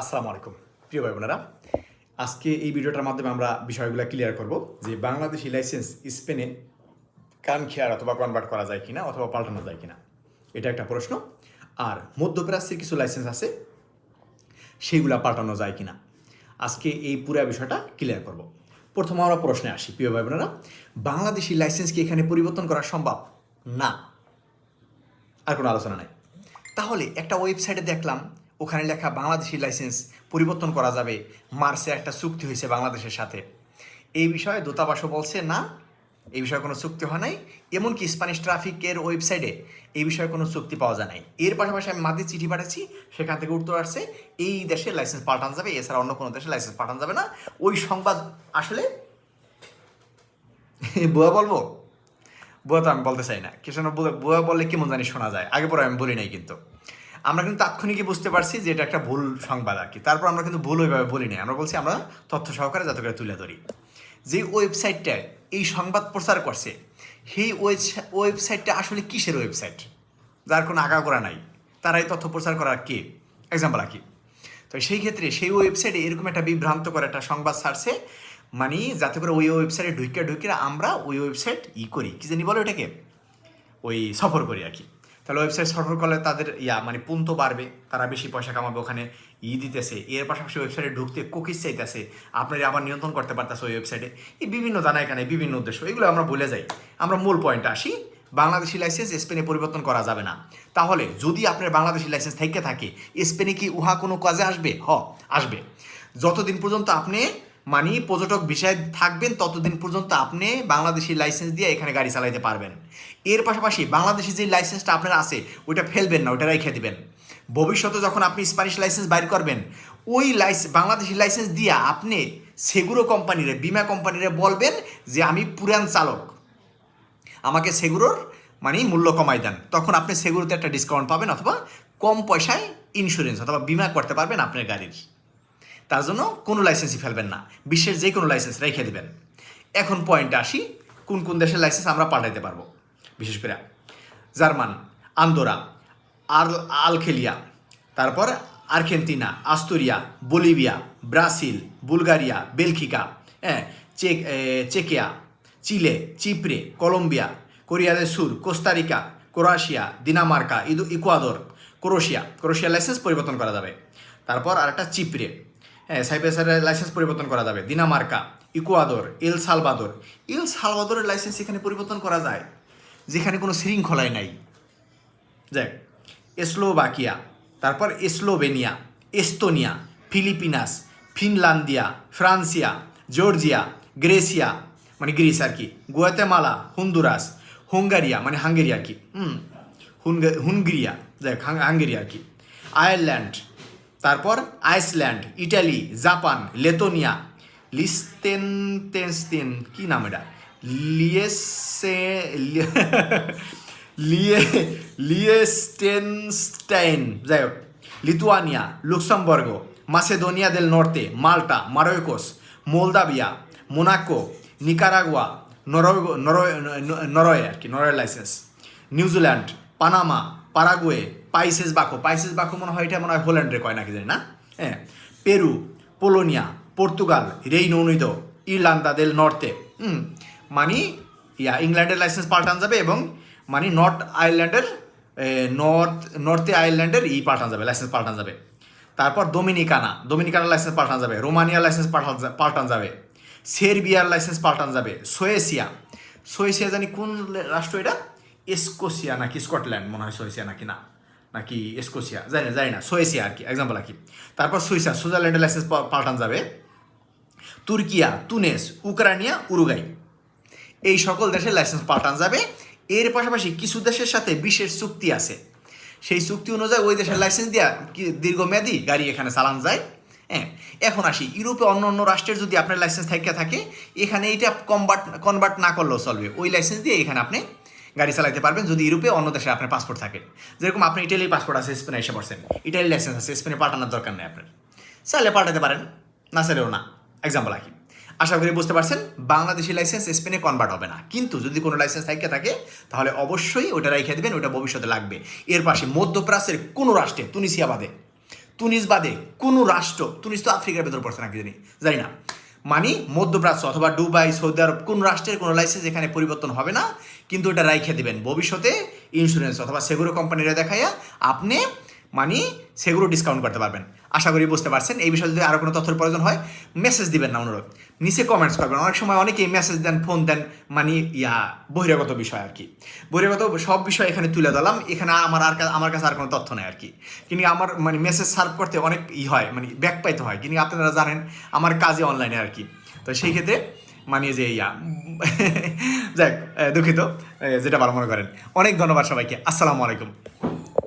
আসসালামু আলাইকুম প্রিয় ভাই বোনেরা, আজকে এই ভিডিওটার মাধ্যমে আমরা বিষয়গুলো ক্লিয়ার করব যে বাংলাদেশি লাইসেন্স স্পেনে কানখিয়ার অথবা কনভার্ট করা যায় কিনা অথবা পাল্টানো যায় কিনা, এটা একটা প্রশ্ন। আর মধ্যপ্রাচ্যের কিছু লাইসেন্স আছে, সেইগুলা পাল্টানো যায় কিনা, আজকে এই পুরো বিষয়টা ক্লিয়ার করব। প্রথমে আমরা প্রশ্নে আসি প্রিয় ভাই বোনেরা, বাংলাদেশি লাইসেন্স কি এখানে পরিবর্তন করা সম্ভব? না, আর কোনো আলোচনা নাই। তাহলে একটা ওয়েবসাইটে দেখলাম ওখানে লেখা বাংলাদেশি লাইসেন্স পরিবর্তন করা যাবে, মার্চে একটা চুক্তি হয়েছে বাংলাদেশের সাথে। এই বিষয়ে দূতাবাসও বলছে না, এই বিষয়ে কোনো চুক্তি হয় নাই। এমনকি স্প্যানিশ ট্রাফিকের ওয়েবসাইটে এই বিষয়ে কোনো চুক্তি পাওয়া যায় নাই। এর পাশাপাশি আমি মাঝে চিঠি পাঠাচ্ছি, সেখান থেকে উত্তর আসছে এই দেশের লাইসেন্স পাল্টানো যাবে, এছাড়া অন্য কোনো দেশের লাইসেন্স পাল্টানো যাবে না। ওই সংবাদ আসলে বুয়া বলবো, বুয়া তো আমি বলতে চাই না, কিছু বুয়া বললে কেমন জানি শোনা যায়, আগে পরে আমি বলি নাই। কিন্তু আমরা কিন্তু তাৎক্ষণিকই বুঝতে পারছি যে এটা একটা ভুল সংবাদ আর কি। তারপর আমরা কিন্তু ভুল ওইভাবে বলি নাই, আমরা বলছি আমরা তথ্য সহকারে যাতে করে তুলে ধরি। যে ওয়েবসাইটটায় এই সংবাদ প্রচার করছে, সেই ওয়েবসাইটটা আসলে কিসের ওয়েবসাইট, যার কোনো আগাগোড়া নাই, তারাই তথ্য প্রচার করার কে এক্সাম্পল আর কি। তো সেই ক্ষেত্রে সেই ওয়েবসাইটে এরকম একটা বিভ্রান্ত করে একটা সংবাদ ছাড়ছে, মানে যাতে করে ওই ওয়েবসাইটে ঢুকে আমরা ওই ওয়েবসাইট করি, কি জানি বলো এটাকে, ওই সফর করি আর কি। তাহলে ওয়েবসাইট সফর করলে তাদের মানে পুন্ত বাড়বে, তারা বেশি পয়সা কামাবে, ওখানে দিতেছে। এর পাশাপাশি ওয়েবসাইটে ঢুকতে কুকিজ চাইতেছে, আপনারা আবার নিয়ন্ত্রণ করতে পারতেছে ওই ওয়েবসাইটে। এই বিভিন্ন জানায় কানে বিভিন্ন উদ্দেশ্য, এগুলো আমরা বলে যাই। আমরা মূল পয়েন্টে আসি, বাংলাদেশি লাইসেন্স স্পেনে পরিবর্তন করা যাবে না। তাহলে যদি আপনার বাংলাদেশি লাইসেন্স থেকে থাকে, স্পেনে কি উহা কোনো কাজে আসবে? আসবে। যতদিন পর্যন্ত আপনি মানে পর্যটক ভিসায় থাকবেন, ততদিন পর্যন্ত আপনি বাংলাদেশি লাইসেন্স দিয়ে এখানে গাড়ি চালাইতে পারবেন। এর পাশাপাশি বাংলাদেশি যে লাইসেন্সটা আপনার আছে ওইটা ফেলবেন না, ওইটা রেখে দিবেন। ভবিষ্যতে যখন আপনি স্প্যানিশ লাইসেন্স বাইর করবেন, ওই বাংলাদেশি লাইসেন্স দিয়ে আপনি সেগুরো কোম্পানিরে, বিমা কোম্পানিরে বলবেন যে আমি পুরান চালক, আমাকে সেগুরোর মানে মূল্য কমাই দেন। তখন আপনি সেগুরোতে একটা ডিসকাউন্ট পাবেন, অথবা কম পয়সায় ইন্স্যুরেন্স অথবা বিমা করতে পারবেন আপনার গাড়ির। তার জন্য কোনো লাইসেন্সই ফেলবেন না, বিশ্বের যে কোনো লাইসেন্স রেখে দেবেন। এখন পয়েন্টে আসি, কোন কোন দেশের লাইসেন্স আমরা পাল্টাইতে পারবো। বিশেষ করে জার্মান, আন্দোরা, আলখেলিয়া, তারপর আর্জেন্টিনা, আস্তুরিয়া, বলিভিয়া, ব্রাজিল, বুলগারিয়া, বেলজিকা, হ্যাঁ, চেকিয়া, চিলে, চিপ্রে, কলম্বিয়া, কোরিয়া del সুর, কোস্টারিকা, ক্রোয়েশিয়া, দিনামার্কা, ইকুয়াদর, ক্রোয়েশিয়ার লাইসেন্স পরিবর্তন করা যাবে। তারপর আরেকটা চিপ্রে, হ্যাঁ, সাইপ্রাসের লাইসেন্স পরিবর্তন করা যাবে। দিনামার্কা, ইকুয়াদর, এল সালভাদরের লাইসেন্স এখানে পরিবর্তন করা যায়, যেখানে কোনো শৃঙ্খলাই নাই। যাক, স্লোভাকিয়া, তারপর স্লোভেনিয়া, এস্তোনিয়া, ফিলিপিনাস, ফিনল্যান্ডিয়া, ফ্রান্সিয়া, জর্জিয়া, গ্রেসিয়া মানে গ্রিস আর কি, গুয়াতেমালা, হন্ডুরাস, হুঙ্গারিয়া মানে হাঙ্গেরি আর কি, হুঙ্গরিয়া, যাক হাঙ্গেরি আর কি, আয়ারল্যান্ড, তারপর আইসল্যান্ড, ইটালি, জাপান, লেতোনিয়া, লিস্টেনস্টেন, কি নাম এটা, লিয়েসে লিয়েস্টেনস্টাইন, যাই হোক, লিথুয়ানিয়া, লুক্সেমবর্গ, মাসেদোনিয়া দেল নর্তে, মাল্টা, মারোকোস, মোলদাভিয়া, মোনাকো, নিকারাগুয়া, নরওয়ে আর কি, Norway license, New Zealand, Panama, Paraguay, পাইসেস বাকো মনে হয়, এটা মনে হয় হোল্যান্ডে কয় নাকি জানি না, হ্যাঁ, পেরু, পোলোনিয়া, পর্তুগাল, রেইনো উনিদো, ইরলান্দা দেল নর্তে, মানে ইংল্যান্ডের লাইসেন্স পাল্টান যাবে, এবং মানে নর্থে আয়ারল্যান্ডের পাল্টান যাবে, লাইসেন্স পাল্টান যাবে। তারপর ডোমিনিকানার লাইসেন্স পাল্টান যাবে, রোমানিয়ার লাইসেন্স পাল্টান যাবে, সের্বিয়ার লাইসেন্স পাল্টান যাবে, সোয়েসিয়া জানি কোন রাষ্ট্র এটা, স্কোসিয়া নাকি স্কটল্যান্ড মনে হয়, সোয়েসিয়া নাকি না, নাকি স্কোসিয়া, জানি না, সোয়েসিয়া আর কি এক্সাম্পল আর কি। তারপর সুইজারল্যান্ডের লাইসেন্স পাল্টান যাবে, তুর্কিয়া, তুনেস, ইউক্রেনিয়া, উরুগাই, এই সকল দেশের লাইসেন্স পাল্টান যাবে। এর পাশাপাশি কিছু দেশের সাথে বিশেষ চুক্তি আছে, সেই চুক্তি অনুযায়ী ওই দেশের লাইসেন্স দেওয়া দীর্ঘমেয়াদী গাড়ি এখানে চালান যায়। হ্যাঁ, এখন আসি ইউরোপে অন্য রাষ্ট্রের যদি আপনার লাইসেন্স থাকে, এখানে এইটা কনভার্ট না করলেও চলবে, ওই লাইসেন্স দিয়ে এখানে আপনি গাড়ি চালাতে পারবেন, যদি ইউরোপে অন্য দেশে আপনার পাসপোর্ট থাকে। যেরকম আপনি ইটালির পাসপোর্ট আছে, স্পেনে এসে পড়ছেন, ইটালির লাইসেন্স আছে, স্পেনে পাল্টানোর দরকার নেই আপনার, চাইলে পাল্টাতে পারেন, না চাইলেও না, এক্সাম্পল আঁকি। আশা করি বুঝতে পারছেন, বাংলাদেশি লাইসেন্স স্পেনে কনভার্ট হবে না, কিন্তু যদি কোনো লাইসেন্স থাকে তাহলে অবশ্যই ওটা রেখে দেবেন, ওটা ভবিষ্যতে লাগবে। এর পাশে মধ্যপ্রাচ্যের কোনো রাষ্ট্রে, তুনিসিয়া বাদে, তুনিস বাদে কোনো রাষ্ট্র, তুনিস তো আফ্রিকার ভেতর পড়ছে নাকি জানি না, মানে মধ্যপ্রাচ্য অথবা দুবাই, সৌদি আরব, কোন রাষ্ট্রের কোনো লাইসেন্স এখানে পরিবর্তন হবে না, কিন্তু এটা রাইখে দিবেন ভবিষ্যতে ইন্স্যুরেন্স অথবা সেগুরো কোম্পানিরা দেখাইয়া আপনি মানে সেগুলো ডিসকাউন্ট করতে পারবেন। আশা করি বুঝতে পারছেন। এই বিষয়ে যদি আরও কোনো তথ্যের প্রয়োজন হয় মেসেজ দিবেন না, অনুরোধ নিচে কমেন্টস করবেন। অনেক সময় অনেকেই মেসেজ দেন, ফোন দেন, মানে বহিরাগত বিষয় আর কি, বহিরাগত সব বিষয় এখানে তুলে দিলাম। এখানে আমার কাছে আর কোনো তথ্য নেই আর কি, কিন্তু আমার মানে মেসেজ সার্ভ করতে অনেক হয়, মানে ব্যাক পাইতে হয়, কিন্তু আপনারা জানেন আমার কাজে অনলাইনে আর কি। তো সেই ক্ষেত্রে মানে যে যাক দুঃখিত, যেটা ভালো মনে করেন। অনেক ধন্যবাদ সবাইকে। আসসালামু আলাইকুম।